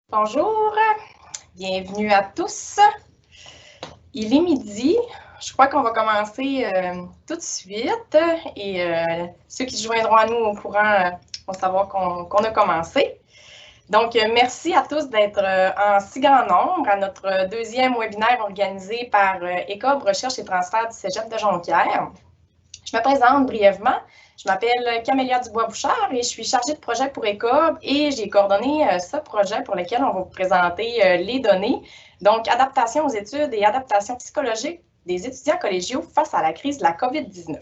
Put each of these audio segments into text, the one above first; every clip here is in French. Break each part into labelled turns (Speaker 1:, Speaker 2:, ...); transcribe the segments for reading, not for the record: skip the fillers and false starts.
Speaker 1: Bonjour, bienvenue à tous. Il est midi, je crois qu'on va commencer tout de suite et ceux qui se joindront à nous au courant vont savoir qu'on a commencé. Donc, merci à tous d'être en si grand nombre à notre deuxième webinaire organisé par ECOB Recherche et Transfert du Cégep de Jonquière. Je me présente brièvement. Je m'appelle Camélia Dubois-Bouchard et je suis chargée de projet pour ECOB et j'ai coordonné ce projet pour lequel on va vous présenter les données. Donc, adaptation aux études et adaptation psychologique des étudiants collégiaux face à la crise de la COVID-19.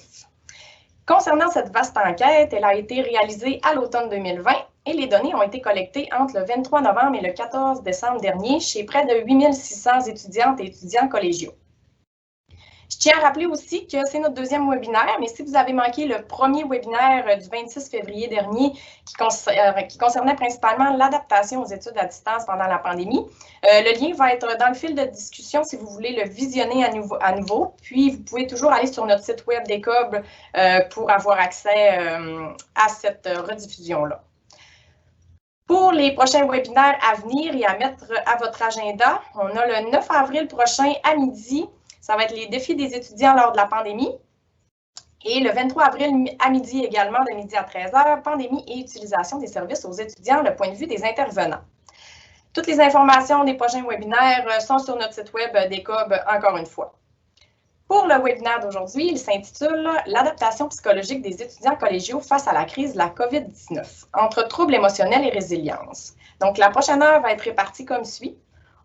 Speaker 1: Concernant cette vaste enquête, elle a été réalisée à l'automne 2020 et les données ont été collectées entre le 23 novembre et le 14 décembre dernier chez près de 8600 étudiantes et étudiants collégiaux. Je tiens à rappeler aussi que c'est notre deuxième webinaire, mais si vous avez manqué le premier webinaire du 26 février dernier qui concernait principalement l'adaptation aux études à distance pendant la pandémie, le lien va être dans le fil de discussion si vous voulez le visionner à nouveau. Puis, vous pouvez toujours aller sur notre site web d'ECOB pour avoir accès à cette rediffusion-là. Pour les prochains webinaires à venir et à mettre à votre agenda, on a le 9 avril prochain à midi. Ça va être les défis des étudiants lors de la pandémie. Et le 23 avril à midi également, de midi à 13h, pandémie et utilisation des services aux étudiants, le point de vue des intervenants. Toutes les informations des prochains webinaires sont sur notre site web d'ECOB, encore une fois. Pour le webinaire d'aujourd'hui, il s'intitule « L'adaptation psychologique des étudiants collégiaux face à la crise de la COVID-19, entre troubles émotionnels et résilience ». Donc, la prochaine heure va être répartie comme suit.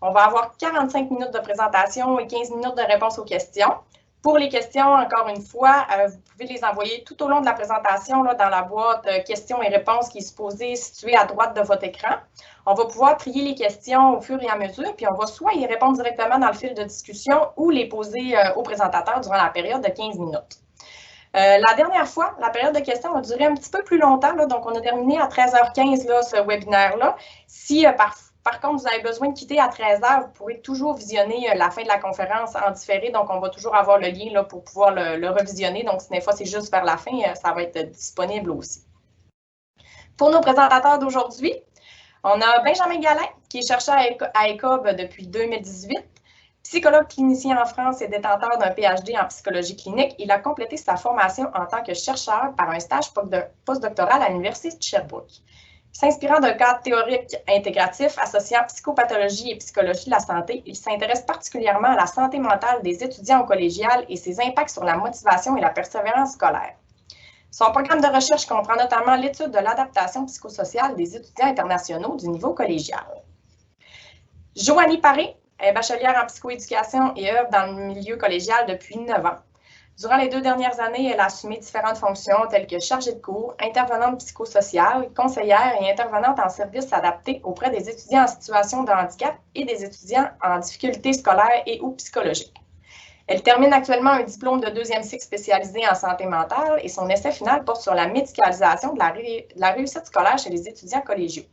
Speaker 1: On va avoir 45 minutes de présentation et 15 minutes de réponse aux questions. Pour les questions, encore une fois, vous pouvez les envoyer tout au long de la présentation là, dans la boîte questions et réponses qui est supposée située à droite de votre écran. On va pouvoir trier les questions au fur et à mesure, puis on va soit y répondre directement dans le fil de discussion ou les poser au présentateur durant la période de 15 minutes. La dernière fois, la période de questions a duré un petit peu plus longtemps, là, donc on a terminé à 13h15 là, ce webinaire-là. Si par contre, vous avez besoin de quitter à 13h, vous pourrez toujours visionner la fin de la conférence en différé. Donc, on va toujours avoir le lien là, pour pouvoir le revisionner. Donc, si des fois, c'est juste vers la fin, ça va être disponible aussi. Pour nos présentateurs d'aujourd'hui, on a Benjamin Gallin, qui est chercheur à ECOB depuis 2018. Psychologue clinicien en France et détenteur d'un PhD en psychologie clinique, il a complété sa formation en tant que chercheur par un stage postdoctoral à l'Université de Sherbrooke. S'inspirant d'un cadre théorique intégratif associant psychopathologie et psychologie de la santé, il s'intéresse particulièrement à la santé mentale des étudiants au collégial et ses impacts sur la motivation et la persévérance scolaire. Son programme de recherche comprend notamment l'étude de l'adaptation psychosociale des étudiants internationaux du niveau collégial. Joanie Paré est bachelière en psychoéducation et œuvre dans le milieu collégial depuis 9 ans. Durant les 2 dernières années, elle a assumé différentes fonctions telles que chargée de cours, intervenante psychosociale, conseillère et intervenante en services adaptés auprès des étudiants en situation de handicap et des étudiants en difficultés scolaires et ou psychologiques. Elle termine actuellement un diplôme de 2e cycle spécialisé en santé mentale et son essai final porte sur la médicalisation de la réussite scolaire chez les étudiants collégiaux.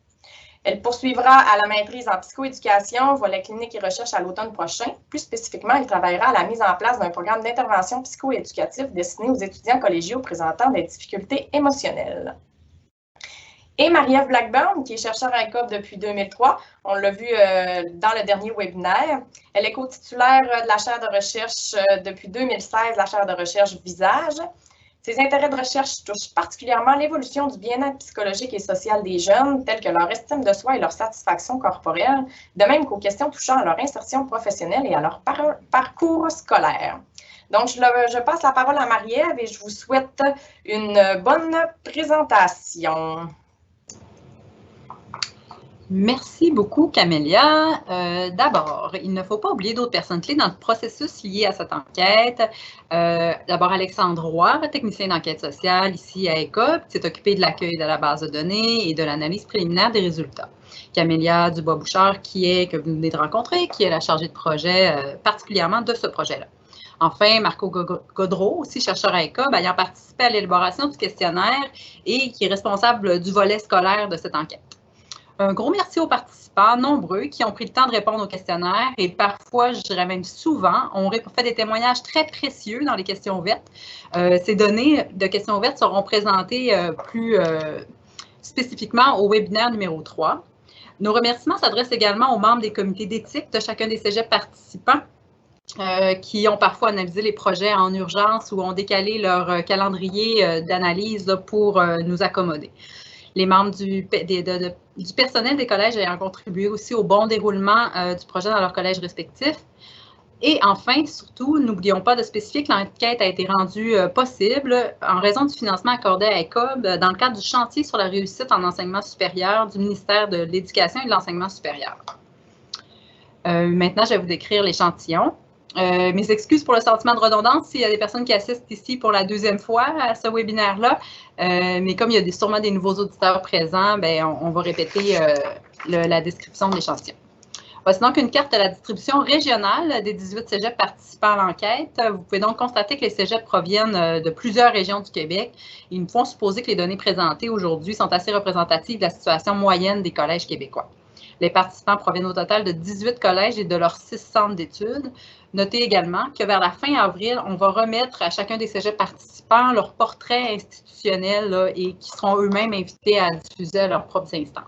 Speaker 1: Elle poursuivra à la maîtrise en psychoéducation, volet clinique et recherche à l'automne prochain. Plus spécifiquement, elle travaillera à la mise en place d'un programme d'intervention psychoéducatif destiné aux étudiants collégiaux présentant des difficultés émotionnelles. Et Marie-Ève Blackburn, qui est chercheure à ECOB depuis 2003, on l'a vu dans le dernier webinaire. Elle est co-titulaire de la chaire de recherche depuis 2016, la chaire de recherche Visage. Ses intérêts de recherche touchent particulièrement l'évolution du bien-être psychologique et social des jeunes, tels que leur estime de soi et leur satisfaction corporelle, de même qu'aux questions touchant à leur insertion professionnelle et à leur parcours scolaire. Donc, je passe la parole à Marie-Ève et je vous souhaite une bonne présentation.
Speaker 2: Merci beaucoup, Camélia. D'abord, il ne faut pas oublier d'autres personnes clés dans le processus lié à cette enquête. D'abord, Alexandre Roy, technicien d'enquête sociale ici à ECOB, qui s'est occupé de l'accueil de la base de données et de l'analyse préliminaire des résultats. Camélia Dubois-Bouchard, que vous venez de rencontrer, qui est la chargée de projet particulièrement de ce projet-là. Enfin, Marco Gaudreau, aussi chercheur à ECOB, ayant participé à l'élaboration du questionnaire et qui est responsable du volet scolaire de cette enquête. Un gros merci aux participants nombreux qui ont pris le temps de répondre au questionnaire et parfois, je dirais même souvent, ont fait des témoignages très précieux dans les questions ouvertes. Ces données de questions ouvertes seront présentées plus spécifiquement au webinaire numéro 3. Nos remerciements s'adressent également aux membres des comités d'éthique de chacun des cégeps participants qui ont parfois analysé les projets en urgence ou ont décalé leur calendrier d'analyse pour nous accommoder. Les membres du personnel des collèges ayant contribué aussi au bon déroulement du projet dans leurs collèges respectifs. Et enfin, surtout, n'oublions pas de spécifier que l'enquête a été rendue possible en raison du financement accordé à ECOB dans le cadre du chantier sur la réussite en enseignement supérieur du ministère de l'Éducation et de l'Enseignement supérieur. Maintenant, je vais vous décrire l'échantillon. Mes excuses pour le sentiment de redondance s'il y a des personnes qui assistent ici pour la deuxième fois à ce webinaire-là, mais comme il y a sûrement des nouveaux auditeurs présents, on va répéter la description de l'échantillon. Voici donc une carte de la distribution régionale des 18 cégeps participant à l'enquête. Vous pouvez donc constater que les cégeps proviennent de plusieurs régions du Québec. Ils nous font supposer que les données présentées aujourd'hui sont assez représentatives de la situation moyenne des collèges québécois. Les participants proviennent au total de 18 collèges et de leurs 6 centres d'études. Notez également que vers la fin avril, on va remettre à chacun des cégeps participants leur portrait institutionnel là, et qui seront eux-mêmes invités à diffuser à leurs propres instances.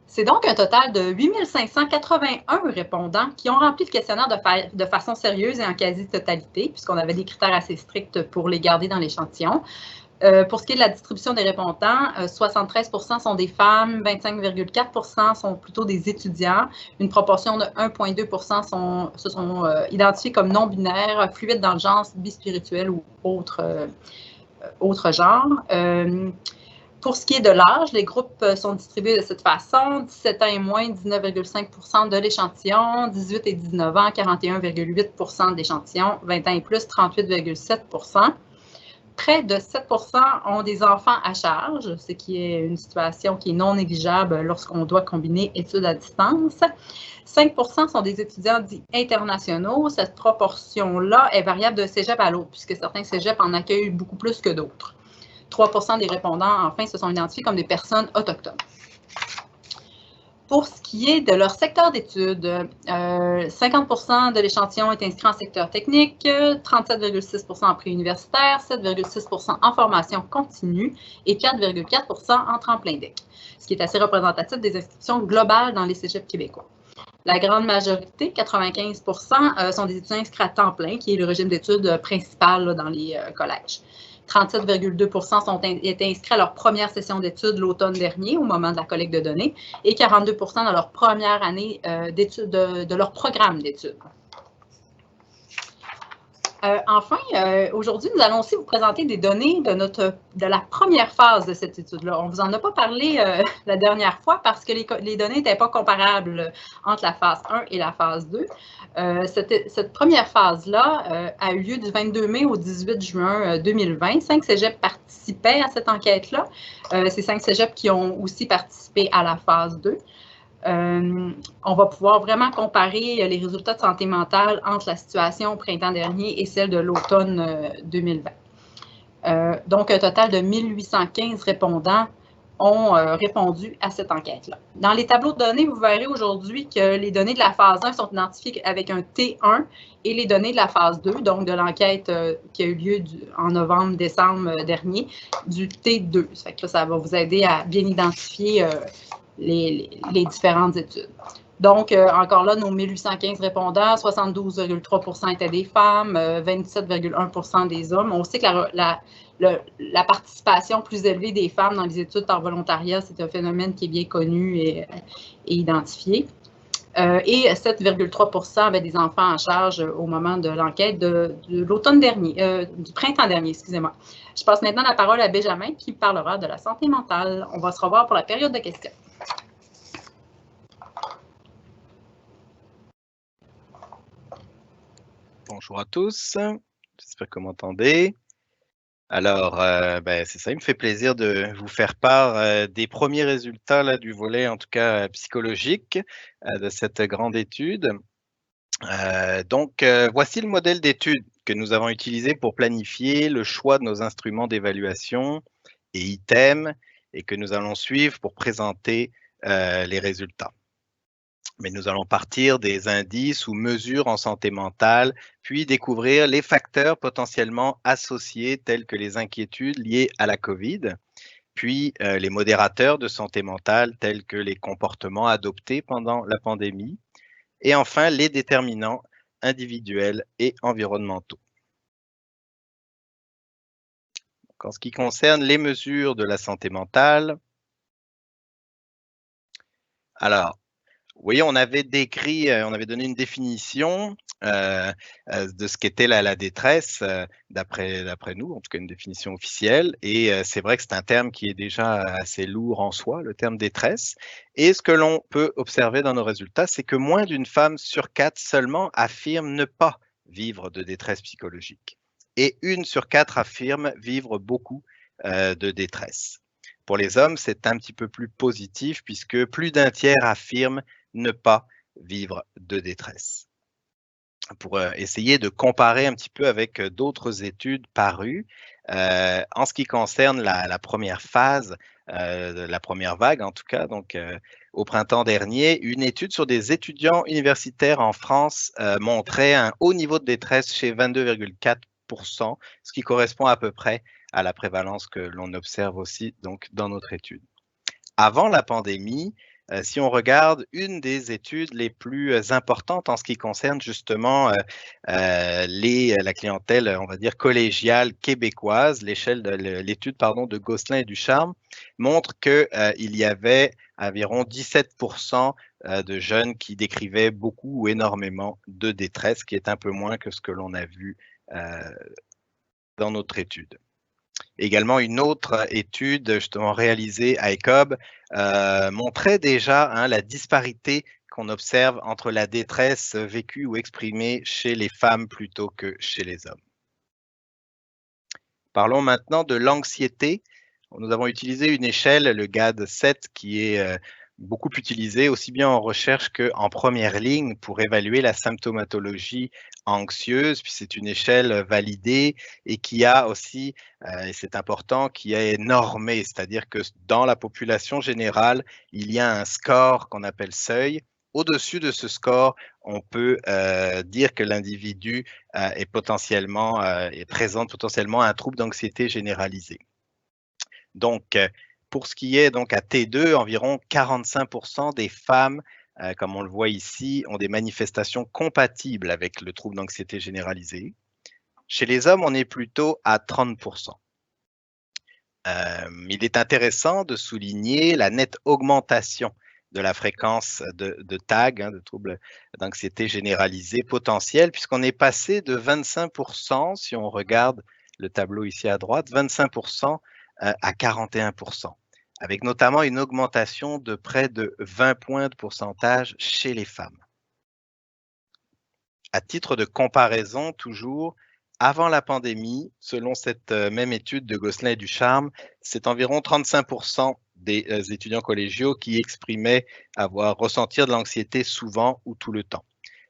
Speaker 2: C'est donc un total de 8 581 répondants qui ont rempli le questionnaire de façon sérieuse et en quasi-totalité, puisqu'on avait des critères assez stricts pour les garder dans l'échantillon. Pour ce qui est de la distribution des répondants, 73% sont des femmes, 25,4% sont plutôt des étudiants, une proportion de 1,2% se sont identifiés comme non-binaires, fluides dans le genre, bispirituel ou autre genre. Pour ce qui est de l'âge, les groupes sont distribués de cette façon. 17 ans et moins, 19,5% de l'échantillon. 18 et 19 ans, 41,8% de l'échantillon. 20 ans et plus, 38,7%. Près de 7% ont des enfants à charge, ce qui est une situation qui est non négligeable lorsqu'on doit combiner études à distance. 5% sont des étudiants dits internationaux. Cette proportion-là est variable d'un cégep à l'autre, puisque certains cégeps en accueillent beaucoup plus que d'autres. 3% des répondants, enfin, se sont identifiés comme des personnes autochtones. Pour ce qui est de leur secteur d'études, 50% de l'échantillon est inscrit en secteur technique, 37,6% en préuniversitaire, 7,6% en formation continue et 4,4% en tremplin DEC, ce qui est assez représentatif des inscriptions globales dans les cégeps québécois. La grande majorité, 95%, sont des étudiants inscrits à temps plein, qui est le régime d'études principal là, dans les collèges. 37,2% étaient inscrits à leur première session d'études l'automne dernier, au moment de la collecte de données, et 42% dans leur première année d'études de leur programme d'études. Enfin, aujourd'hui, nous allons aussi vous présenter des données de la première phase de cette étude-là. On ne vous en a pas parlé la dernière fois parce que les données n'étaient pas comparables entre la phase 1 et la phase 2. Cette première phase-là a eu lieu du 22 mai au 18 juin 2020. 5 cégeps participaient à cette enquête-là. C'est 5 cégeps qui ont aussi participé à la phase 2. On va pouvoir vraiment comparer les résultats de santé mentale entre la situation au printemps dernier et celle de l'automne 2020. Donc, un total de 1815 répondants ont répondu à cette enquête-là. Dans les tableaux de données, vous verrez aujourd'hui que les données de la phase 1 sont identifiées avec un T1 et les données de la phase 2, donc de l'enquête qui a eu lieu en novembre-décembre dernier, du T2. Ça fait que ça va vous aider à bien identifier les différentes études. Donc, encore là, nos 1815 répondants, 72,3% étaient des femmes, 27,1% des hommes. On sait que la participation plus élevée des femmes dans les études par volontariat, c'est un phénomène qui est bien connu et identifié. Et 7,3% avaient des enfants en charge au moment de l'enquête de l'automne dernier, du printemps dernier, excusez-moi. Je passe maintenant la parole à Benjamin qui parlera de la santé mentale. On va se revoir pour la période de questions.
Speaker 3: Bonjour à tous, j'espère que vous m'entendez. Alors, c'est ça, il me fait plaisir de vous faire part des premiers résultats là, du volet, en tout cas psychologique, de cette grande étude. Voici le modèle d'étude que nous avons utilisé pour planifier le choix de nos instruments d'évaluation et items et que nous allons suivre pour présenter les résultats. Mais nous allons partir des indices ou mesures en santé mentale, puis découvrir les facteurs potentiellement associés tels que les inquiétudes liées à la COVID, puis les modérateurs de santé mentale tels que les comportements adoptés pendant la pandémie, et enfin les déterminants individuels et environnementaux. En ce qui concerne les mesures de la santé mentale, alors, vous voyez, on avait décrit, on avait donné une définition de ce qu'était la détresse, d'après nous, en tout cas une définition officielle. Et c'est vrai que c'est un terme qui est déjà assez lourd en soi, le terme détresse. Et ce que l'on peut observer dans nos résultats, c'est que moins d'une femme sur 4 seulement affirme ne pas vivre de détresse psychologique. Et 1 sur 4 affirme vivre beaucoup de détresse. Pour les hommes, c'est un petit peu plus positif puisque plus d'un tiers affirme ne pas vivre de détresse. Pour essayer de comparer un petit peu avec d'autres études parues, en ce qui concerne la première phase, la première vague en tout cas, donc au printemps dernier, une étude sur des étudiants universitaires en France montrait un haut niveau de détresse chez 22,4%, ce qui correspond à peu près à la prévalence que l'on observe aussi donc dans notre étude. Avant la pandémie, si on regarde une des études les plus importantes en ce qui concerne justement la clientèle, on va dire, collégiale québécoise, l'étude de Gosselin et Ducharme montre qu'il y avait environ 17% de jeunes qui décrivaient beaucoup ou énormément de détresse, qui est un peu moins que ce que l'on a vu dans notre étude. Également, une autre étude justement réalisée à ECOB montrait déjà la disparité qu'on observe entre la détresse vécue ou exprimée chez les femmes plutôt que chez les hommes. Parlons maintenant de l'anxiété. Nous avons utilisé une échelle, le GAD-7, qui est beaucoup utilisée aussi bien en recherche qu'en première ligne pour évaluer la symptomatologie anxieuse, puis c'est une échelle validée et qui a aussi, et c'est important, qui est normée, c'est-à-dire que dans la population générale, il y a un score qu'on appelle seuil. Au-dessus de ce score, on peut dire que l'individu présente potentiellement un trouble d'anxiété généralisée. Donc, pour ce qui est donc à T2, environ 45% des femmes, comme on le voit ici, ont des manifestations compatibles avec le trouble d'anxiété généralisée. Chez les hommes, on est plutôt à 30%. Il est intéressant de souligner la nette augmentation de la fréquence de TAG, de troubles d'anxiété généralisée potentiels, puisqu'on est passé de 25%, si on regarde le tableau ici à droite, 25% à 41%, avec notamment une augmentation de près de 20 points de pourcentage chez les femmes. À titre de comparaison, toujours, avant la pandémie, selon cette même étude de Gosselin et Ducharme, c'est environ 35% des étudiants collégiaux qui exprimaient ressentir de l'anxiété souvent ou tout le temps.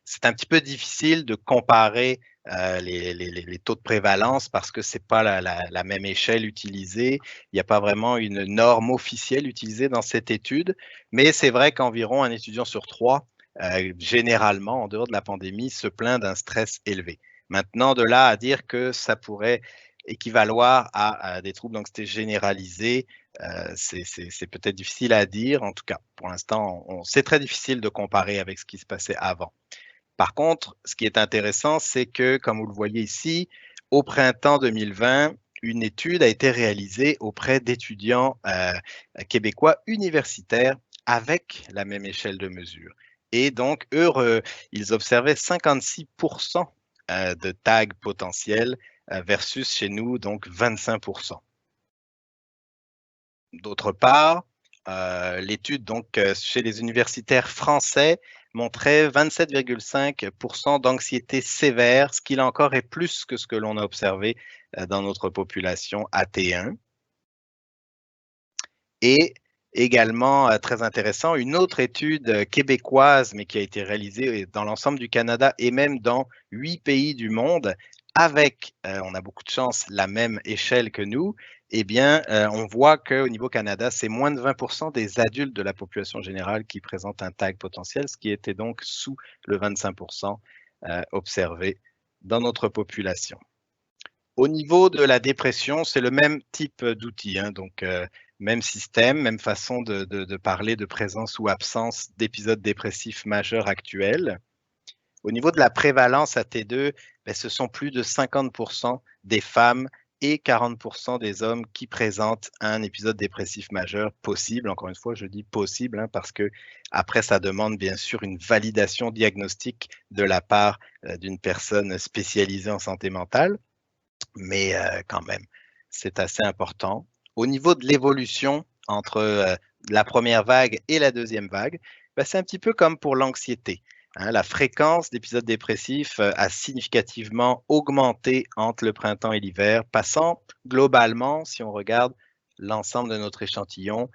Speaker 3: C'est un petit peu difficile de comparer les taux de prévalence parce que ce n'est pas la même échelle utilisée. Il n'y a pas vraiment une norme officielle utilisée dans cette étude, mais c'est vrai qu'environ un étudiant sur 3, généralement, en dehors de la pandémie, se plaint d'un stress élevé. Maintenant, de là à dire que ça pourrait équivaloir à des troubles d'anxiété généralisés, c'est peut-être difficile à dire. En tout cas, pour l'instant, c'est très difficile de comparer avec ce qui se passait avant. Par contre, ce qui est intéressant, c'est que, comme vous le voyez ici, au printemps 2020, une étude a été réalisée auprès d'étudiants québécois universitaires avec la même échelle de mesure. Et donc, eux, ils observaient 56% de tags potentiels versus chez nous, donc 25%. D'autre part, l'étude chez les universitaires français montrait 27,5% d'anxiété sévère, ce qui là encore est plus que ce que l'on a observé dans notre population AT1. Et également, très intéressant, une autre étude québécoise, mais qui a été réalisée dans l'ensemble du Canada et même dans 8 pays du monde, avec, on a beaucoup de chance, la même échelle que nous, eh bien, on voit qu'au niveau Canada, c'est moins de 20% des adultes de la population générale qui présentent un tag potentiel, ce qui était donc sous le 25% observé dans notre population. Au niveau de la dépression, c'est le même type d'outil, hein, donc même système, même façon de parler de présence ou absence d'épisodes dépressifs majeurs actuels. Au niveau de la prévalence à T2, ben, ce sont plus de 50% des femmes et 40% des hommes qui présentent un épisode dépressif majeur possible. Encore une fois, je dis possible hein, parce que après, ça demande bien sûr une validation diagnostique de la part d'une personne spécialisée en santé mentale, mais quand même, c'est assez important. Au niveau de l'évolution entre la première vague et la deuxième vague, ben, c'est un petit peu comme pour l'anxiété. Hein, la fréquence d'épisodes dépressifs a significativement augmenté entre le printemps et l'hiver, passant globalement, si on regarde l'ensemble de notre échantillon,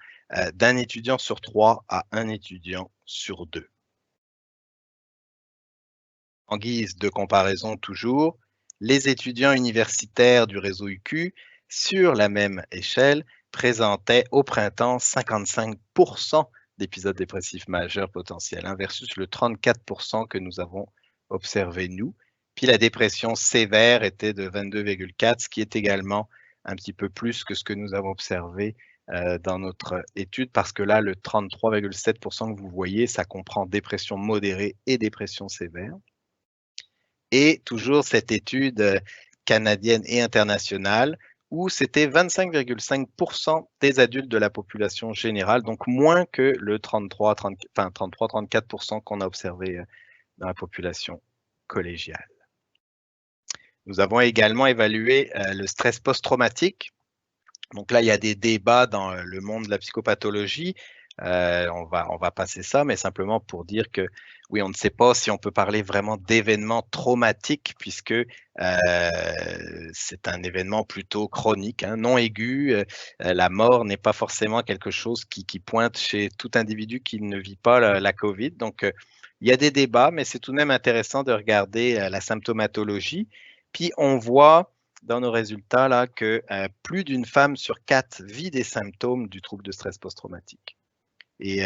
Speaker 3: d'un étudiant sur 3 à un étudiant sur 2. En guise de comparaison toujours, les étudiants universitaires du réseau UQ, sur la même échelle, présentaient au printemps 55% d'épisodes dépressifs majeurs potentiels, hein, versus le 34% que nous avons observé nous. Puis la dépression sévère était de 22,4, ce qui est également un petit peu plus que ce que nous avons observé dans notre étude, parce que là, le 33,7% que vous voyez, ça comprend dépression modérée et dépression sévère. Et toujours cette étude canadienne et internationale où c'était 25,5% des adultes de la population générale, donc moins que le 33-34% qu'on a observé dans la population collégiale. Nous avons également évalué le stress post-traumatique. Donc là, il y a des débats dans le monde de la psychopathologie. On va passer ça, mais simplement pour dire que oui, on ne sait pas si on peut parler vraiment d'événements traumatiques puisque c'est un événement plutôt chronique, hein, non aigu. La mort n'est pas forcément quelque chose qui pointe chez tout individu qui ne vit pas la COVID. Donc, il y a des débats, mais c'est tout de même intéressant de regarder la symptomatologie. Puis, on voit dans nos résultats là que plus d'une femme sur 4 vit des symptômes du trouble de stress post-traumatique. Et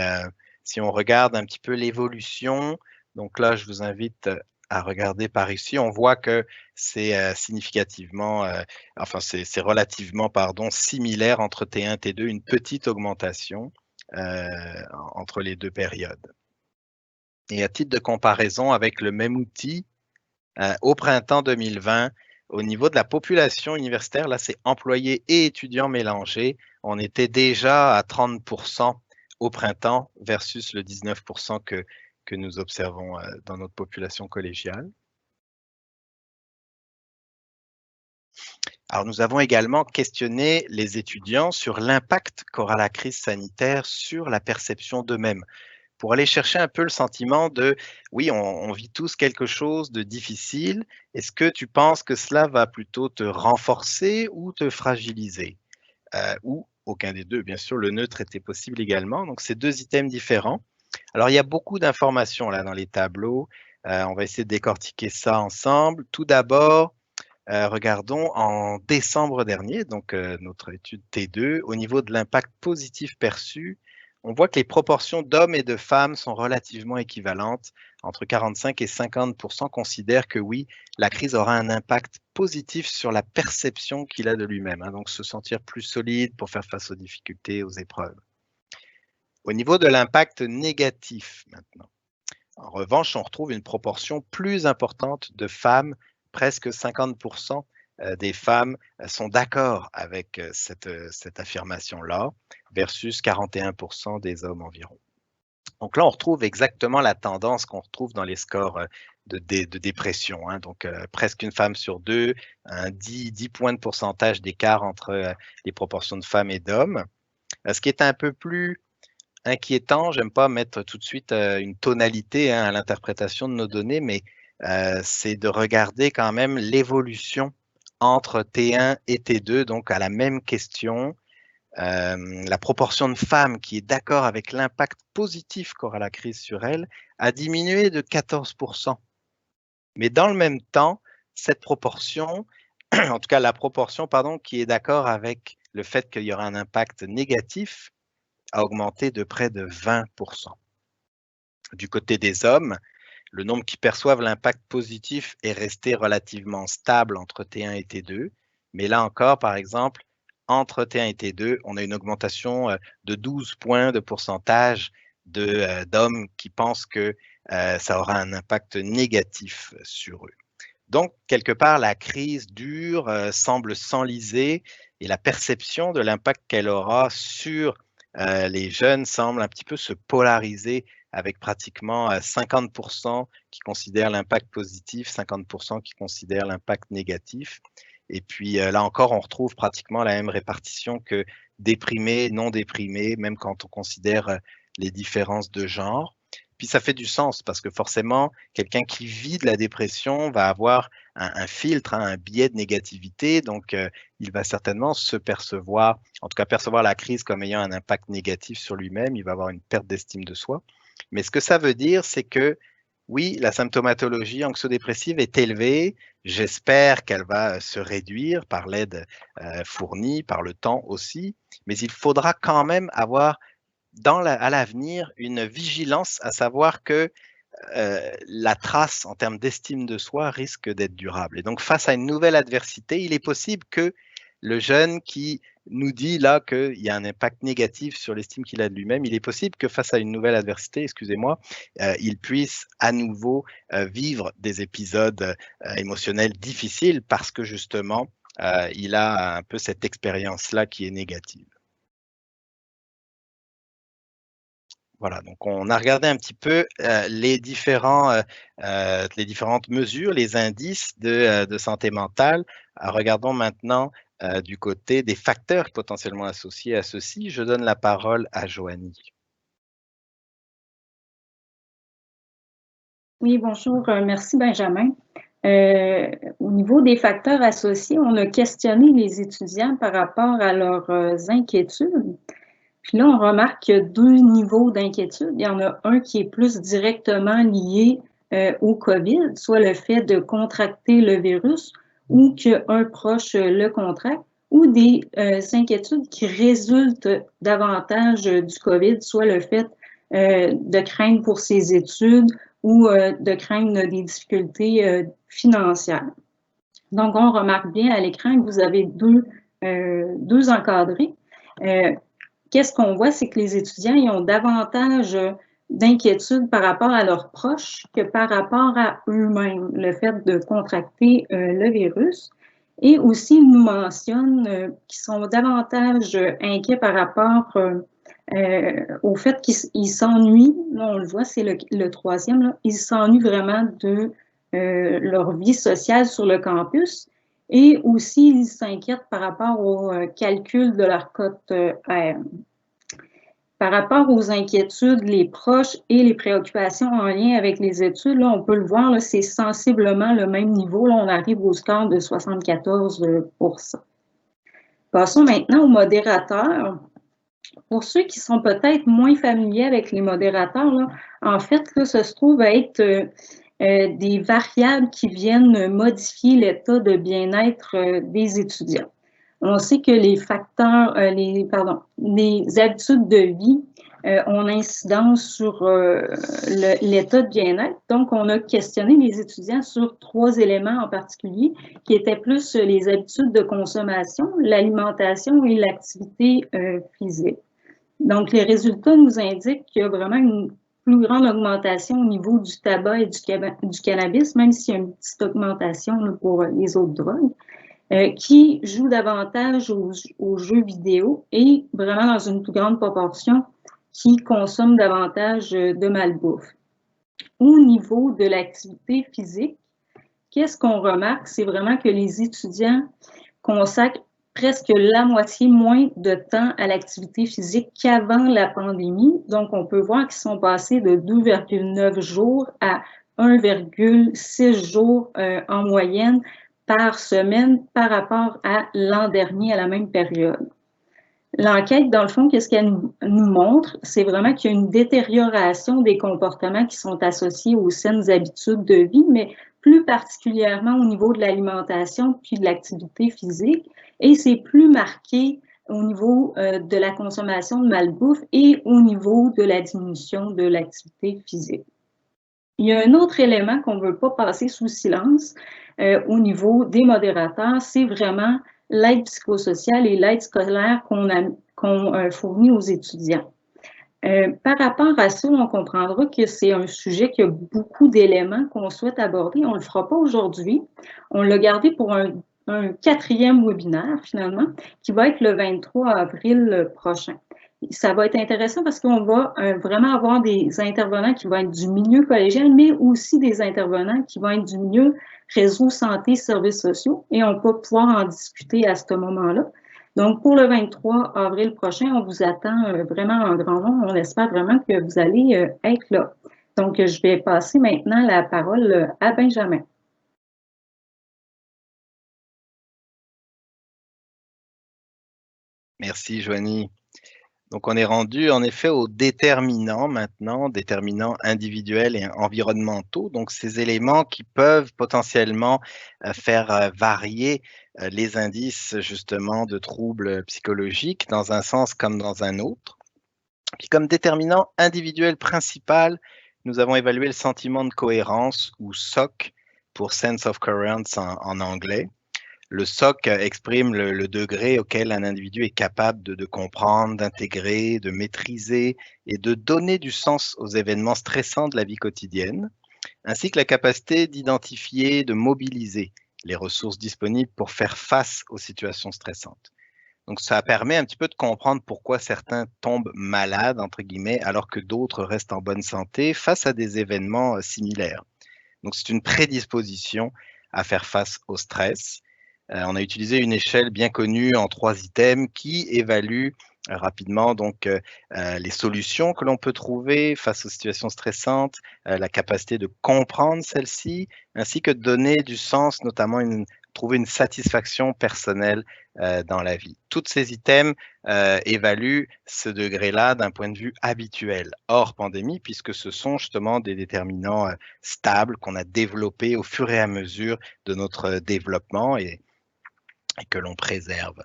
Speaker 3: si on regarde un petit peu l'évolution, donc là, je vous invite à regarder par ici, on voit que c'est significativement, enfin, c'est relativement, pardon, similaire entre T1 et T2, une petite augmentation entre les deux périodes. Et à titre de comparaison avec le même outil, au printemps 2020, au niveau de la population universitaire, là, c'est employés et étudiants mélangés, on était déjà à 30% au printemps versus le 19% que nous observons dans notre population collégiale. Alors, nous avons également questionné les étudiants sur l'impact qu'aura la crise sanitaire sur la perception d'eux-mêmes, pour aller chercher un peu le sentiment de « oui, on vit tous quelque chose de difficile, est-ce que tu penses que cela va plutôt te renforcer ou te fragiliser ?» Ou aucun des deux, bien sûr, le neutre était possible également. Donc, c'est deux items différents. Alors, il y a beaucoup d'informations là dans les tableaux. On va essayer de décortiquer ça ensemble. Tout d'abord, regardons en décembre dernier, donc notre étude T2, au niveau de l'impact positif perçu, on voit que les proportions d'hommes et de femmes sont relativement équivalentes. Entre 45 et 50% considèrent que oui, la crise aura un impact positif sur la perception qu'il a de lui-même, hein, donc se sentir plus solide pour faire face aux difficultés, aux épreuves. Au niveau de l'impact négatif maintenant, en revanche, on retrouve une proportion plus importante de femmes, presque 50% des femmes sont d'accord avec cette affirmation-là, versus 41% des hommes environ. Donc là, on retrouve exactement la tendance qu'on retrouve dans les scores de dépression. Hein. Donc, presque une femme sur deux, 10 points de pourcentage d'écart entre les proportions de femmes et d'hommes. Ce qui est un peu plus inquiétant, j'aime pas mettre tout de suite une tonalité hein, à l'interprétation de nos données, mais c'est de regarder quand même l'évolution entre T1 et T2, donc à la même question, la proportion de femmes qui est d'accord avec l'impact positif qu'aura la crise sur elle a diminué de 14%. Mais dans le même temps, cette proportion, en tout cas la proportion pardon, qui est d'accord avec le fait qu'il y aura un impact négatif, a augmenté de près de 20%. Du côté des hommes, le nombre qui perçoivent l'impact positif est resté relativement stable entre T1 et T2, Mais là encore, par exemple, entre T1 et T2, on a une augmentation de 12 points de pourcentage d'hommes qui pensent que ça aura un impact négatif sur eux. Donc, quelque part, la crise dure semble s'enliser et la perception de l'impact qu'elle aura sur les jeunes semble un petit peu se polariser avec pratiquement 50% qui considèrent l'impact positif, 50% qui considèrent l'impact négatif. Et puis là encore, on retrouve pratiquement la même répartition que déprimés, non déprimés, même quand on considère les différences de genre. Puis ça fait du sens parce que forcément, quelqu'un qui vit de la dépression va avoir un filtre, un biais de négativité. Donc, il va certainement se percevoir, en tout cas percevoir la crise comme ayant un impact négatif sur lui-même. Il va avoir une perte d'estime de soi. Mais ce que ça veut dire, c'est que oui, la symptomatologie anxio-dépressive est élevée. J'espère qu'elle va se réduire par l'aide fournie, par le temps aussi. Mais il faudra quand même avoir à l'avenir une vigilance, à savoir que la trace en termes d'estime de soi risque d'être durable. Et donc, face à une nouvelle adversité, il est possible que le jeune qui nous dit là qu'il y a un impact négatif sur l'estime qu'il a de lui-même, il est possible que face à une nouvelle adversité, excusez-moi, il puisse à nouveau vivre des épisodes émotionnels difficiles parce que justement, il a un peu cette expérience-là qui est négative. Voilà, donc on a regardé un petit peu les différentes mesures, les indices de santé mentale. Regardons maintenant du côté des facteurs potentiellement associés à ceci. Je donne la parole à Joanie.
Speaker 4: Oui, bonjour. Merci, Benjamin. Au niveau des facteurs associés, on a questionné les étudiants par rapport à leurs inquiétudes. Puis là, on remarque qu'il y a deux niveaux d'inquiétude. Il y en a un qui est plus directement lié au COVID, soit le fait de contracter le virus ou qu'un proche le contracte, ou des inquiétudes qui résultent davantage du COVID, soit le fait de craindre pour ses études ou de craindre des difficultés financières. Donc, on remarque bien à l'écran que vous avez deux encadrés. Qu'est-ce qu'on voit, c'est que les étudiants ils ont davantage d'inquiétude par rapport à leurs proches que par rapport à eux-mêmes, le fait de contracter le virus. Et aussi, ils nous mentionnent qu'ils sont davantage inquiets par rapport au fait qu'ils s'ennuient. Là, on le voit, c'est le troisième. Là, ils s'ennuient vraiment de leur vie sociale sur le campus. Et aussi, ils s'inquiètent par rapport au calcul de leur cote R. Par rapport aux inquiétudes, les proches et les préoccupations en lien avec les études, là, on peut le voir, c'est sensiblement le même niveau. Là, on arrive au score de 74%. Passons maintenant aux modérateurs. Pour ceux qui sont peut-être moins familiers avec les modérateurs, là, en fait, là, ça se trouve être des variables qui viennent modifier l'état de bien-être des étudiants. On sait que les facteurs, les habitudes de vie ont incidence sur l'état de bien-être. Donc, on a questionné les étudiants sur 3 éléments en particulier, qui étaient plus les habitudes de consommation, l'alimentation et l'activité physique. Donc, les résultats nous indiquent qu'il y a vraiment une plus grande augmentation au niveau du tabac et du cannabis, même s'il y a une petite augmentation là, pour les autres drogues, qui jouent davantage aux jeux vidéo et vraiment dans une plus grande proportion qui consomment davantage de malbouffe. Au niveau de l'activité physique, qu'est-ce qu'on remarque? C'est vraiment que les étudiants consacrent presque la moitié moins de temps à l'activité physique qu'avant la pandémie. Donc, on peut voir qu'ils sont passés de 2,9 jours à 1,6 jours en moyenne par semaine par rapport à l'an dernier à la même période. L'enquête, dans le fond, qu'est-ce qu'elle nous montre? C'est vraiment qu'il y a une détérioration des comportements qui sont associés aux saines habitudes de vie, mais plus particulièrement au niveau de l'alimentation puis de l'activité physique. Et c'est plus marqué au niveau de la consommation de malbouffe et au niveau de la diminution de l'activité physique. Il y a un autre élément qu'on ne veut pas passer sous silence au niveau des modérateurs, c'est vraiment l'aide psychosociale et l'aide scolaire qu'on fournit aux étudiants. Par rapport à ça, on comprendra que c'est un sujet qui a beaucoup d'éléments qu'on souhaite aborder. On ne le fera pas aujourd'hui. On l'a gardé pour un 4e webinaire, finalement, qui va être le 23 avril prochain. Ça va être intéressant parce qu'on va vraiment avoir des intervenants qui vont être du milieu collégial, mais aussi des intervenants qui vont être du milieu réseau santé, services sociaux, et on va pouvoir en discuter à ce moment-là. Donc, pour le 23 avril prochain, on vous attend vraiment en grand nombre. On espère vraiment que vous allez être là. Donc, je vais passer maintenant la parole à Benjamin.
Speaker 3: Merci, Joanie. Donc, on est rendu en effet aux déterminants maintenant, déterminants individuels et environnementaux. Donc, ces éléments qui peuvent potentiellement faire varier les indices justement de troubles psychologiques dans un sens comme dans un autre. Puis, comme déterminant individuel principal, nous avons évalué le sentiment de cohérence ou SOC pour Sense of Coherence en anglais. Le SOC exprime le degré auquel un individu est capable de comprendre, d'intégrer, de maîtriser et de donner du sens aux événements stressants de la vie quotidienne, ainsi que la capacité d'identifier, de mobiliser les ressources disponibles pour faire face aux situations stressantes. Donc, ça permet un petit peu de comprendre pourquoi certains tombent malades, entre guillemets, alors que d'autres restent en bonne santé face à des événements similaires. Donc, c'est une prédisposition à faire face au stress. On a utilisé une échelle bien connue en 3 items qui évalue rapidement donc les solutions que l'on peut trouver face aux situations stressantes, la capacité de comprendre celles-ci, ainsi que de donner du sens, notamment trouver une satisfaction personnelle dans la vie. Tous ces items évaluent ce degré-là d'un point de vue habituel, hors pandémie, puisque ce sont justement des déterminants stables qu'on a développés au fur et à mesure de notre développement et que l'on préserve.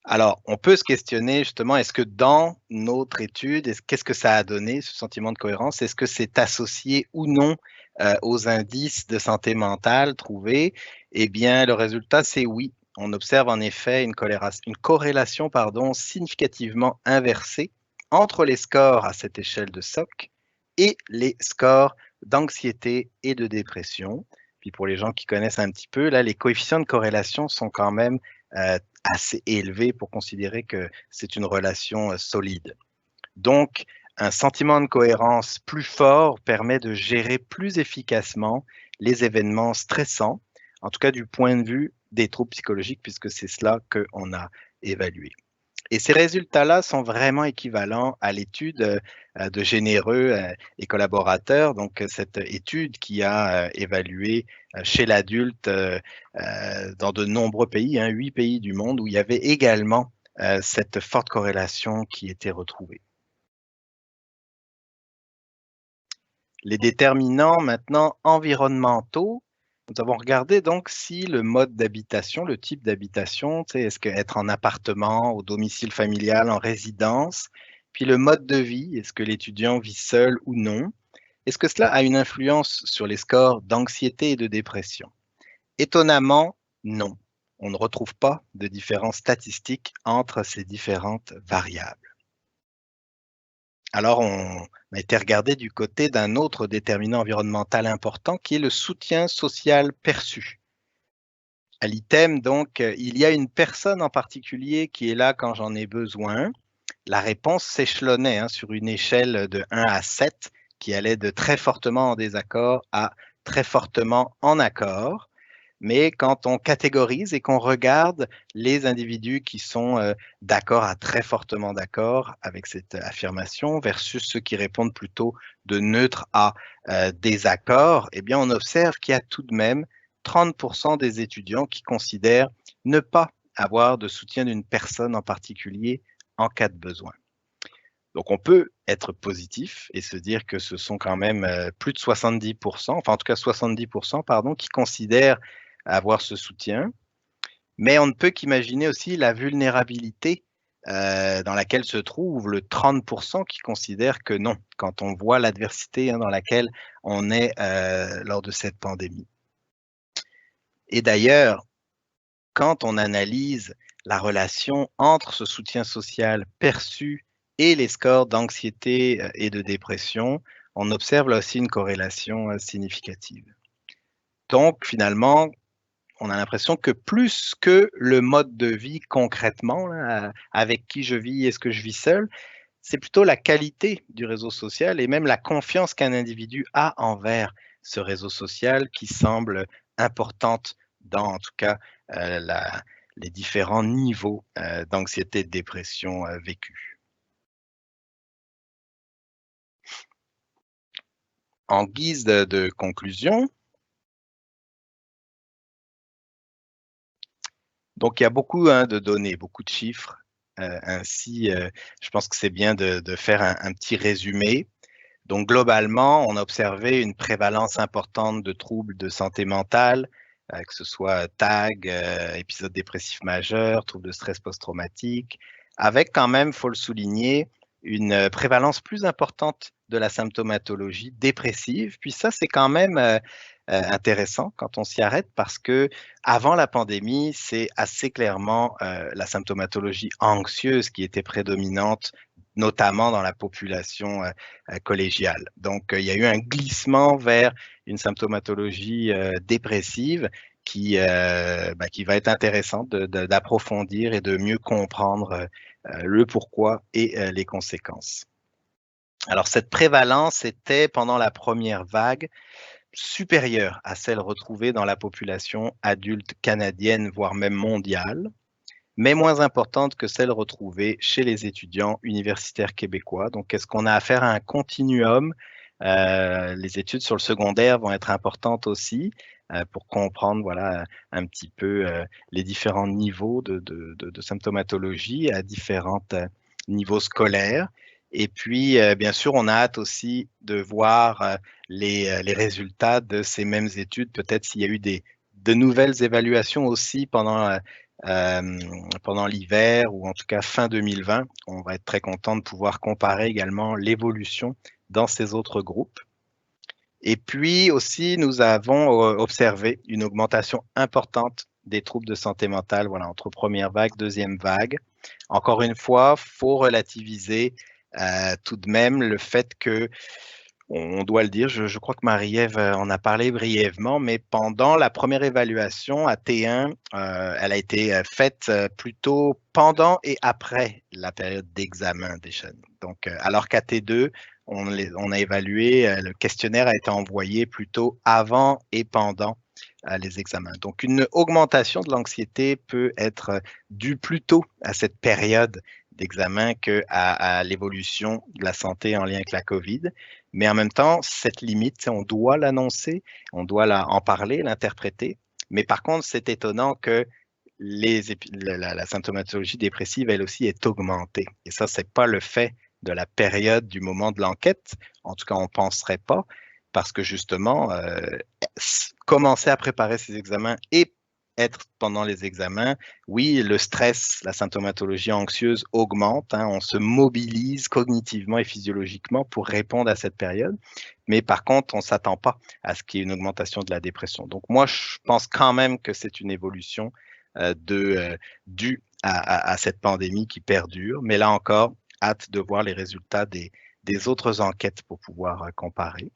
Speaker 3: Alors, on peut se questionner justement, est-ce que dans notre étude, qu'est-ce que ça a donné, ce sentiment de cohérence? Est-ce que c'est associé ou non aux indices de santé mentale trouvés? Eh bien, le résultat, c'est oui. On observe en effet une corrélation significativement inversée entre les scores à cette échelle de SOC et les scores d'anxiété et de dépression. Puis pour les gens qui connaissent un petit peu, là, les coefficients de corrélation sont quand même assez élevés pour considérer que c'est une relation solide. Donc, un sentiment de cohérence plus fort permet de gérer plus efficacement les événements stressants, en tout cas du point de vue des troubles psychologiques, puisque c'est cela qu'on a évalué. Et ces résultats-là sont vraiment équivalents à l'étude de Généreux et collaborateurs, donc cette étude qui a évalué chez l'adulte dans de nombreux pays, 8 pays du monde, où il y avait également cette forte corrélation qui était retrouvée. Les déterminants maintenant environnementaux. Nous avons regardé donc si le mode d'habitation, le type d'habitation, est-ce qu'être en appartement, au domicile familial, en résidence, puis le mode de vie, est-ce que l'étudiant vit seul ou non, est-ce que cela a une influence sur les scores d'anxiété et de dépression? Étonnamment, non. On ne retrouve pas de différence statistique entre ces différentes variables. Alors, on a été regardé du côté d'un autre déterminant environnemental important qui est le soutien social perçu. À l'item, donc, il y a une personne en particulier qui est là quand j'en ai besoin. La réponse s'échelonnait sur une échelle de 1 à 7 qui allait de très fortement en désaccord à très fortement en accord. Mais quand on catégorise et qu'on regarde les individus qui sont d'accord à très fortement d'accord avec cette affirmation versus ceux qui répondent plutôt de neutre à désaccord, eh bien, on observe qu'il y a tout de même 30% des étudiants qui considèrent ne pas avoir de soutien d'une personne en particulier en cas de besoin. Donc, on peut être positif et se dire que ce sont quand même plus de 70%, enfin en tout cas 70%, pardon, qui considèrent avoir ce soutien, mais on ne peut qu'imaginer aussi la vulnérabilité dans laquelle se trouve le 30% qui considèrent que non, quand on voit l'adversité dans laquelle on est lors de cette pandémie. Et d'ailleurs, quand on analyse la relation entre ce soutien social perçu et les scores d'anxiété et de dépression, on observe là aussi une corrélation significative. Donc, finalement, on a l'impression que plus que le mode de vie concrètement, là, avec qui je vis, est-ce que je vis seul, c'est plutôt la qualité du réseau social et même la confiance qu'un individu a envers ce réseau social qui semble importante dans, en tout cas, les différents niveaux d'anxiété et de dépression vécus. En guise de conclusion, donc il y a beaucoup de données, beaucoup de chiffres. Ainsi, je pense que c'est bien de faire un petit résumé. Donc globalement, on a observé une prévalence importante de troubles de santé mentale, que ce soit TAG, épisode dépressif majeur, troubles de stress post-traumatique, avec quand même, il faut le souligner, une prévalence plus importante de la symptomatologie dépressive. Puis ça, c'est quand même intéressant quand on s'y arrête parce que avant la pandémie, c'est assez clairement la symptomatologie anxieuse qui était prédominante, notamment dans la population collégiale. Donc, il y a eu un glissement vers une symptomatologie dépressive qui va être intéressante d'approfondir et de mieux comprendre le pourquoi et les conséquences. Alors, cette prévalence était, pendant la première vague, supérieure à celle retrouvée dans la population adulte canadienne, voire même mondiale, mais moins importante que celle retrouvée chez les étudiants universitaires québécois. Donc, est-ce qu'on a affaire à un continuum? Les études sur le secondaire vont être importantes aussi pour comprendre voilà, un petit peu les différents niveaux de symptomatologie à différents niveaux scolaires. Et puis, bien sûr, on a hâte aussi de voir les résultats de ces mêmes études, peut-être s'il y a eu de nouvelles évaluations aussi pendant l'hiver ou en tout cas fin 2020. On va être très content de pouvoir comparer également l'évolution dans ces autres groupes. Et puis aussi, nous avons observé une augmentation importante des troubles de santé mentale, voilà, entre première vague, deuxième vague. Encore une fois, il faut relativiser tout de même le fait que, on doit le dire, je crois que Marie-Ève en a parlé brièvement, mais pendant la première évaluation à T1, elle a été faite plutôt pendant et après la période d'examen des jeunes. Donc, alors qu'à T2, on a évalué, le questionnaire a été envoyé plutôt avant et pendant les examens. Donc, une augmentation de l'anxiété peut être due plutôt à cette période d'examen qu'à l'évolution de la santé en lien avec la COVID. Mais en même temps, cette limite, on doit l'annoncer, on doit en parler, l'interpréter. Mais par contre, c'est étonnant que la symptomatologie dépressive, elle aussi, est augmentée. Et ça, ce n'est pas le fait de la période du moment de l'enquête. En tout cas, on ne penserait pas, parce que justement, commencer à préparer ces examens et être pendant les examens, oui, le stress, la symptomatologie anxieuse augmente, hein, on se mobilise cognitivement et physiologiquement pour répondre à cette période, mais par contre, on ne s'attend pas à ce qu'il y ait une augmentation de la dépression. Donc moi, je pense quand même que c'est une évolution due à cette pandémie qui perdure, mais là encore, hâte de voir les résultats des autres enquêtes pour pouvoir comparer.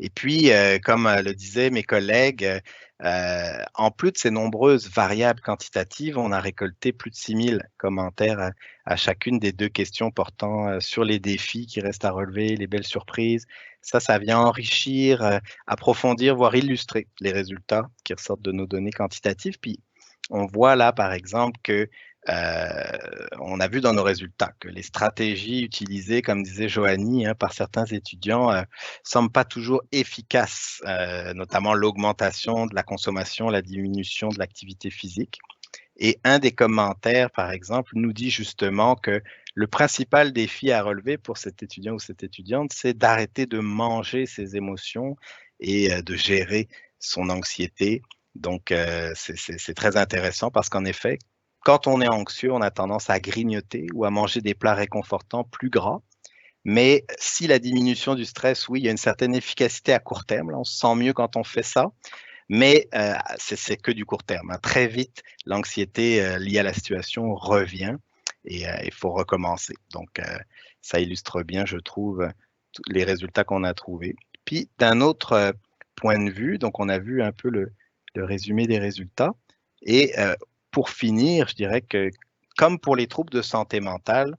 Speaker 3: Et puis, comme le disaient mes collègues, en plus de ces nombreuses variables quantitatives, on a récolté plus de 6000 commentaires à chacune des 2 questions portant sur les défis qui restent à relever, les belles surprises. Ça vient enrichir, approfondir, voire illustrer les résultats qui ressortent de nos données quantitatives. Puis, on voit là, par exemple, que on a vu dans nos résultats que les stratégies utilisées, comme disait Joanie, hein, par certains étudiants, semblent pas toujours efficaces, notamment l'augmentation de la consommation, la diminution de l'activité physique. Et un des commentaires, par exemple, nous dit justement que le principal défi à relever pour cet étudiant ou cette étudiante, c'est d'arrêter de manger ses émotions et de gérer son anxiété. Donc, c'est très intéressant parce qu'en effet, quand on est anxieux, on a tendance à grignoter ou à manger des plats réconfortants plus gras. Mais si la diminution du stress, oui, il y a une certaine efficacité à court terme, là, on se sent mieux quand on fait ça. mais c'est que du court terme. Très vite, l'anxiété liée à la situation revient et il faut recommencer. Donc, ça illustre bien, je trouve, les résultats qu'on a trouvés. Puis, d'un autre point de vue, donc on a vu un peu le résumé des résultats. Et pour finir, je dirais que, comme pour les troubles de santé mentale,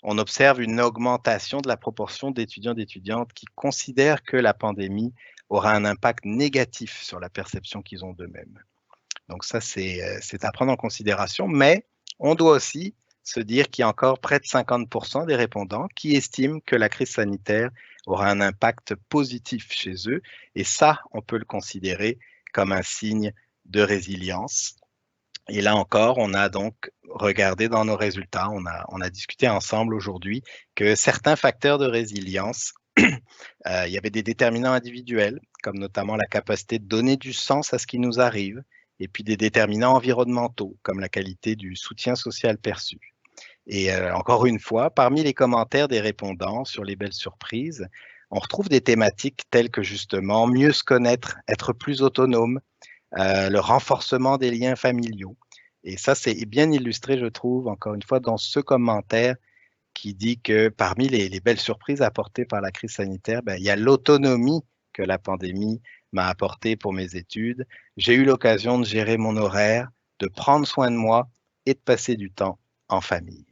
Speaker 3: on observe une augmentation de la proportion d'étudiants et d'étudiantes qui considèrent que la pandémie aura un impact négatif sur la perception qu'ils ont d'eux-mêmes. Donc ça, c'est à prendre en considération, mais on doit aussi se dire qu'il y a encore près de 50% des répondants qui estiment que la crise sanitaire aura un impact positif chez eux, et ça, on peut le considérer comme un signe de résilience. Et là encore, on a donc regardé dans nos résultats, on a discuté ensemble aujourd'hui que certains facteurs de résilience, il y avait des déterminants individuels, comme notamment la capacité de donner du sens à ce qui nous arrive, et puis des déterminants environnementaux, comme la qualité du soutien social perçu. Et encore une fois, parmi les commentaires des répondants sur les belles surprises, on retrouve des thématiques telles que justement mieux se connaître, être plus autonome, le renforcement des liens familiaux. Et ça, c'est bien illustré, je trouve, encore une fois, dans ce commentaire qui dit que parmi les belles surprises apportées par la crise sanitaire, il y a l'autonomie que la pandémie m'a apportée pour mes études. J'ai eu l'occasion de gérer mon horaire, de prendre soin de moi et de passer du temps en famille.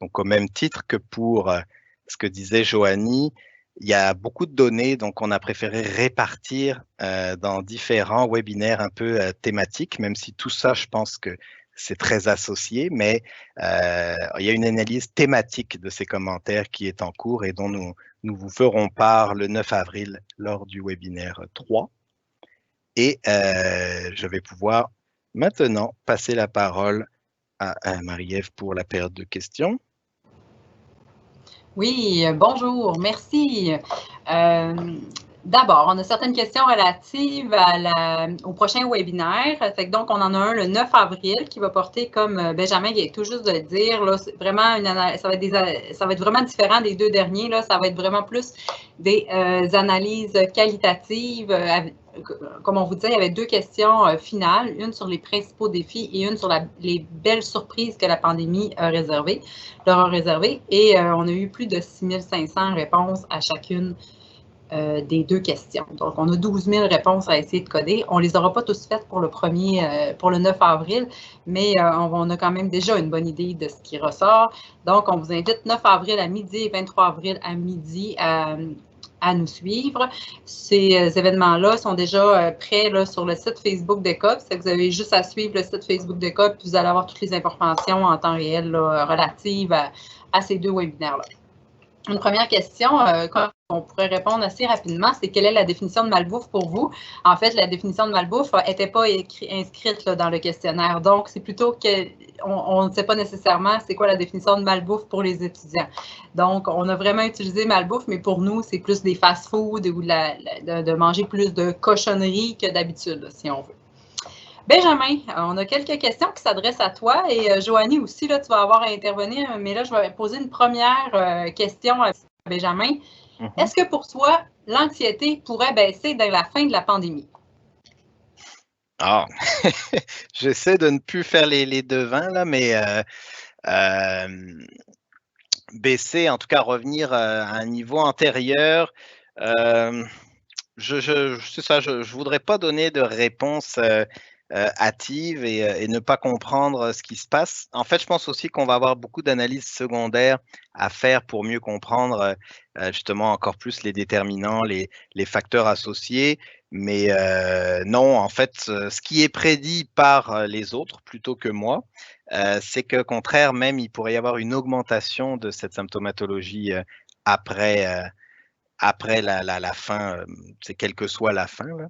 Speaker 3: Donc, au même titre que pour ce que disait Joanie, il y a beaucoup de données, donc on a préféré répartir dans différents webinaires un peu thématiques, même si tout ça, je pense que c'est très associé, mais il y a une analyse thématique de ces commentaires qui est en cours et dont nous vous ferons part le 9 avril lors du webinaire 3. Et je vais pouvoir maintenant passer la parole à Marie-Ève pour la période de questions.
Speaker 2: Oui, bonjour, merci. D'abord, on a certaines questions relatives au prochain webinaire. Donc, on en a un le 9 avril qui va porter, comme Benjamin vient tout juste de le dire, là, vraiment ça va être vraiment différent des deux derniers. Là, ça va être vraiment plus des analyses qualitatives. Comme on vous disait, il y avait deux questions finales, une sur les principaux défis et une sur les belles surprises que la pandémie leur a réservées. Et on a eu plus de 6500 réponses à chacune des deux questions. Donc, on a 12 000 réponses à essayer de coder. On ne les aura pas tous faites pour le 9 avril, mais on a quand même déjà une bonne idée de ce qui ressort. Donc, on vous invite 9 avril à midi et 23 avril à midi à nous suivre. Ces événements-là sont déjà prêts là, sur le site Facebook d'ECOP. C'est que vous avez juste à suivre le site Facebook d'ECOP, puis vous allez avoir toutes les informations en temps réel là, relatives à ces deux webinaires-là. Une première question qu'on pourrait répondre assez rapidement, c'est quelle est la définition de malbouffe pour vous? En fait, la définition de malbouffe n'était pas inscrite là, dans le questionnaire. Donc, c'est plutôt qu'on ne sait pas nécessairement c'est quoi la définition de malbouffe pour les étudiants. Donc, on a vraiment utilisé malbouffe, mais pour nous, c'est plus des fast-food ou de manger plus de cochonneries que d'habitude, si on veut. Benjamin, on a quelques questions qui s'adressent à toi et Joanie aussi, là, tu vas avoir à intervenir, mais là, je vais poser une première question à Benjamin. Est-ce que pour toi, l'anxiété pourrait baisser dès la fin de la pandémie?
Speaker 3: Ah, j'essaie de ne plus faire les devins, là, mais baisser, en tout cas revenir à un niveau antérieur, c'est ça, je ne voudrais pas donner de réponse hâtive et ne pas comprendre ce qui se passe. En fait, je pense aussi qu'on va avoir beaucoup d'analyses secondaires à faire pour mieux comprendre justement encore plus les déterminants, les facteurs associés. Mais non, en fait, ce qui est prédit par les autres plutôt que moi, c'est qu'au contraire, même, il pourrait y avoir une augmentation de cette symptomatologie après la fin, c'est quelle que soit la fin, là,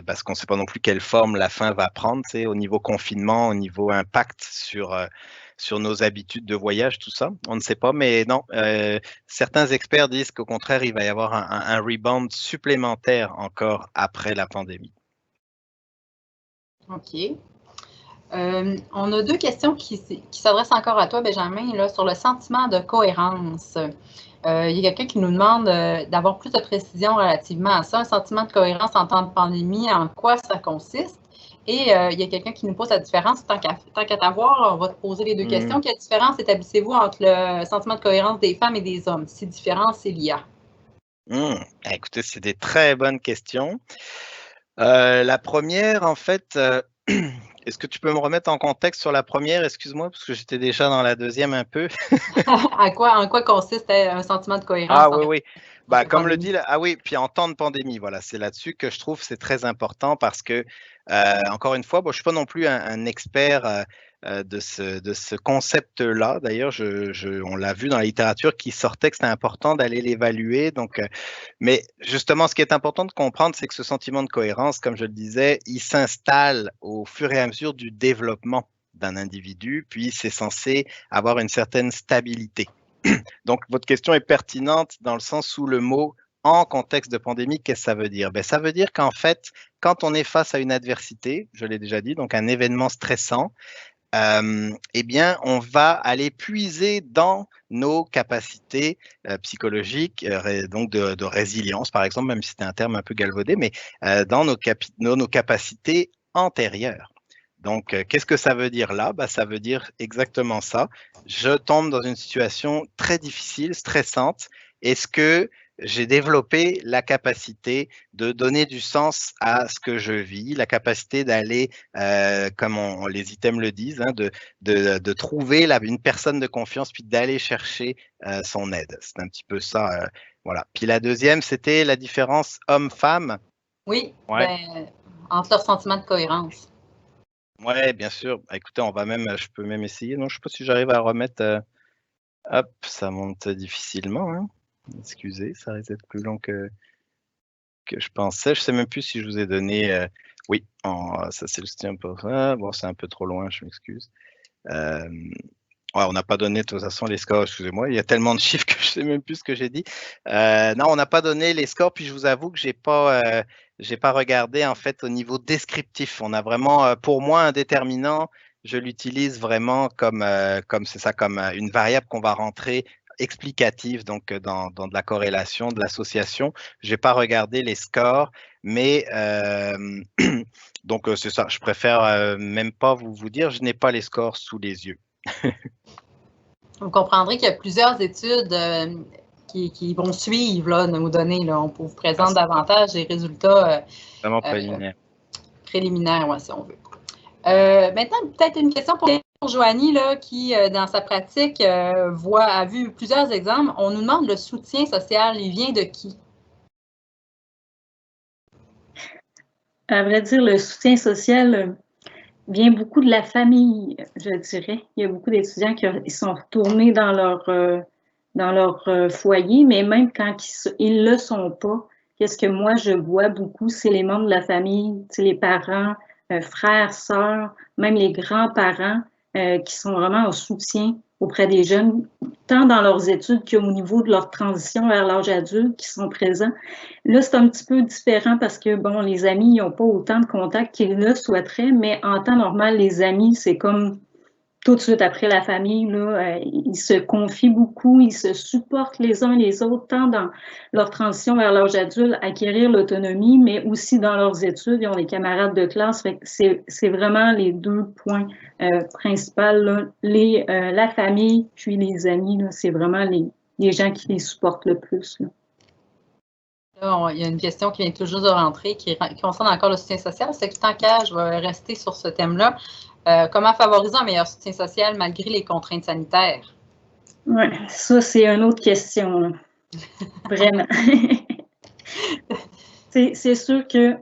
Speaker 3: parce qu'on ne sait pas non plus quelle forme la fin va prendre, au niveau confinement, au niveau impact sur nos habitudes de voyage, tout ça. On ne sait pas, mais non, certains experts disent qu'au contraire, il va y avoir un rebound supplémentaire encore après la pandémie.
Speaker 2: OK. On a deux questions qui s'adressent encore à toi, Benjamin, là, sur le sentiment de cohérence. Il y a quelqu'un qui nous demande d'avoir plus de précision relativement à ça. Un sentiment de cohérence en temps de pandémie, en quoi ça consiste? Et il y a quelqu'un qui nous pose la différence. Tant qu'à t'avoir, on va te poser les deux questions. Quelle différence établissez-vous entre le sentiment de cohérence des femmes et des hommes? Si différence il y a?
Speaker 3: Écoutez, c'est des très bonnes questions. La première, en fait, est-ce que tu peux me remettre en contexte sur la première? Excuse-moi, parce que j'étais déjà dans la deuxième un peu.
Speaker 2: En quoi consiste un sentiment de cohérence?
Speaker 3: Ah oui, oui. Bah, comme le dit, ah oui, puis en temps de pandémie, voilà, c'est là-dessus que je trouve c'est très important parce que, encore une fois, bon, je ne suis pas non plus un expert de ce concept-là. D'ailleurs, on l'a vu dans la littérature qui sortait que c'était important d'aller l'évaluer. Donc, mais justement, ce qui est important de comprendre, c'est que ce sentiment de cohérence, comme je le disais, il s'installe au fur et à mesure du développement d'un individu, puis c'est censé avoir une certaine stabilité. Donc, votre question est pertinente dans le sens où le mot en contexte de pandémie, qu'est-ce que ça veut dire? Ça veut dire qu'en fait, quand on est face à une adversité, je l'ai déjà dit, donc un événement stressant, eh bien, on va aller puiser dans nos capacités psychologiques, donc de résilience, par exemple, même si c'était un terme un peu galvaudé, mais dans nos capacités antérieures. Donc, qu'est-ce que ça veut dire là? Ça veut dire exactement ça. Je tombe dans une situation très difficile, stressante. Est-ce que j'ai développé la capacité de donner du sens à ce que je vis, la capacité d'aller, comme les items le disent, hein, de trouver une personne de confiance, puis d'aller chercher son aide. C'est un petit peu ça. Voilà. Puis la deuxième, c'était la différence homme-femme.
Speaker 2: Oui, entre leur sentiment de cohérence.
Speaker 3: Oui, bien sûr. Écoutez, je peux même essayer. Non, je ne sais pas si j'arrive à remettre. Hop, ça monte difficilement. Hein. Excusez, ça risque d'être plus long que je pensais. Je ne sais même plus si je vous ai donné. Oui, ça c'est le style pour ça. Bon, c'est un peu trop loin, je m'excuse. On n'a pas donné de toute façon les scores, excusez-moi. Il y a tellement de chiffres que je ne sais même plus ce que j'ai dit. Non, on n'a pas donné les scores, puis je vous avoue que je n'ai pas regardé en fait au niveau descriptif. On a vraiment, pour moi, un déterminant. Je l'utilise vraiment comme c'est ça, comme une variable qu'on va rentrer explicative, donc dans de la corrélation, de l'association. Je n'ai pas regardé les scores, mais donc c'est ça. Je préfère même pas vous dire. Je n'ai pas les scores sous les yeux.
Speaker 2: Vous comprendrez qu'il y a plusieurs études qui vont suivre, là, de nous donner. Là, on vous présente davantage les résultats
Speaker 3: vraiment préliminaires.
Speaker 2: Préliminaires, ouais, si on veut. Maintenant, peut-être une question pour Joanie, là, qui, dans sa pratique, a vu plusieurs exemples. On nous demande le soutien social, il vient de qui?
Speaker 4: À vrai dire, le soutien social vient beaucoup de la famille, je dirais. Il y a beaucoup d'étudiants qui sont retournés dans leur foyer, mais même quand ils le sont pas, qu'est-ce que moi je vois beaucoup, c'est les membres de la famille, les parents, frères, sœurs, même les grands-parents qui sont vraiment en soutien auprès des jeunes, tant dans leurs études qu'au niveau de leur transition vers l'âge adulte, qui sont présents. Là, c'est un petit peu différent parce que, bon, les amis, ils n'ont pas autant de contacts qu'ils le souhaiteraient, mais en temps normal, les amis, c'est comme tout de suite après la famille, là, ils se confient beaucoup, ils se supportent les uns les autres, tant dans leur transition vers l'âge adulte, acquérir l'autonomie, mais aussi dans leurs études, ils ont des camarades de classe. C'est vraiment les deux points principaux, là. La famille, puis les amis, c'est vraiment les gens qui les supportent le plus. Là.
Speaker 2: Là, il y a une question qui vient toujours de rentrer qui concerne encore le soutien social. C'est que tant qu'à, je vais rester sur ce thème-là. Comment favoriser un meilleur soutien social malgré les contraintes sanitaires?
Speaker 4: Oui, ça, c'est une autre question. Là. Vraiment. C'est sûr que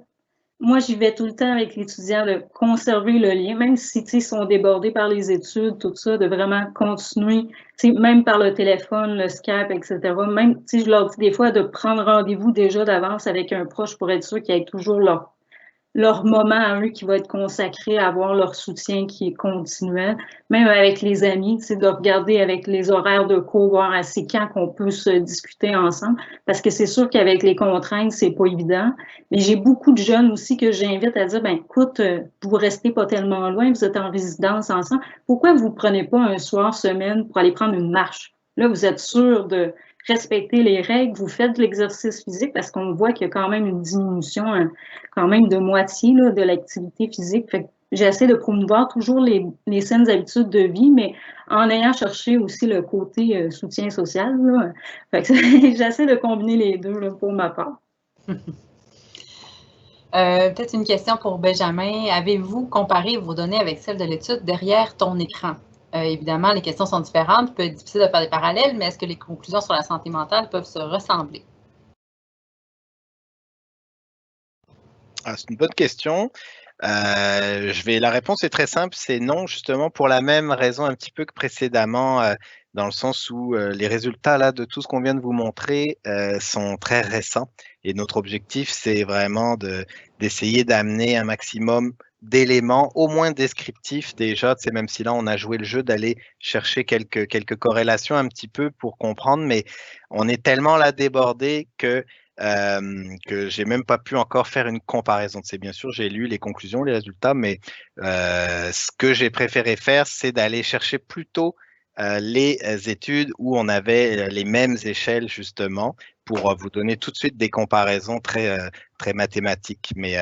Speaker 4: moi, j'y vais tout le temps avec l'étudiant de conserver le lien, même si ils sont débordés par les études, tout ça, de vraiment continuer, même par le téléphone, le Skype, etc. Même, je leur dis des fois de prendre rendez-vous déjà d'avance avec un proche pour être sûr qu'il y ait toujours leur moment à eux qui va être consacré à avoir leur soutien qui est continuel. Même avec les amis, de regarder avec les horaires de cours, voir à c'est quand qu'on peut se discuter ensemble. Parce que c'est sûr qu'avec les contraintes, c'est pas évident. Mais j'ai beaucoup de jeunes aussi que j'invite à dire, écoute, vous restez pas tellement loin, vous êtes en résidence ensemble. Pourquoi vous prenez pas un soir, semaine pour aller prendre une marche? Là, vous êtes sûr respectez les règles, vous faites de l'exercice physique parce qu'on voit qu'il y a quand même une diminution quand même de moitié là, de l'activité physique. Fait que j'essaie de promouvoir toujours les saines habitudes de vie, mais en ayant cherché aussi le côté soutien social. Là. Fait que j'essaie de combiner les deux là, pour ma part.
Speaker 2: Peut-être une question pour Benjamin. Avez-vous comparé vos données avec celles de l'étude derrière ton écran? Évidemment, les questions sont différentes, il peut être difficile de faire des parallèles, mais est-ce que les conclusions sur la santé mentale peuvent se ressembler?
Speaker 3: C'est une bonne question. La réponse est très simple, c'est non, justement pour la même raison un petit peu que précédemment, dans le sens où les résultats là de tout ce qu'on vient de vous montrer sont très récents. Et notre objectif, c'est vraiment d'essayer d'amener un maximum d'éléments, au moins descriptifs déjà, même si là on a joué le jeu d'aller chercher quelques corrélations un petit peu pour comprendre, mais on est tellement là débordé que j'ai même pas pu encore faire une comparaison. C'est bien sûr, j'ai lu les conclusions, les résultats, mais ce que j'ai préféré faire, c'est d'aller chercher plutôt les études où on avait les mêmes échelles justement pour vous donner tout de suite des comparaisons très mathématiques, mais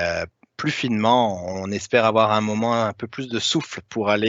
Speaker 3: plus finement, on espère avoir un moment un peu plus de souffle pour aller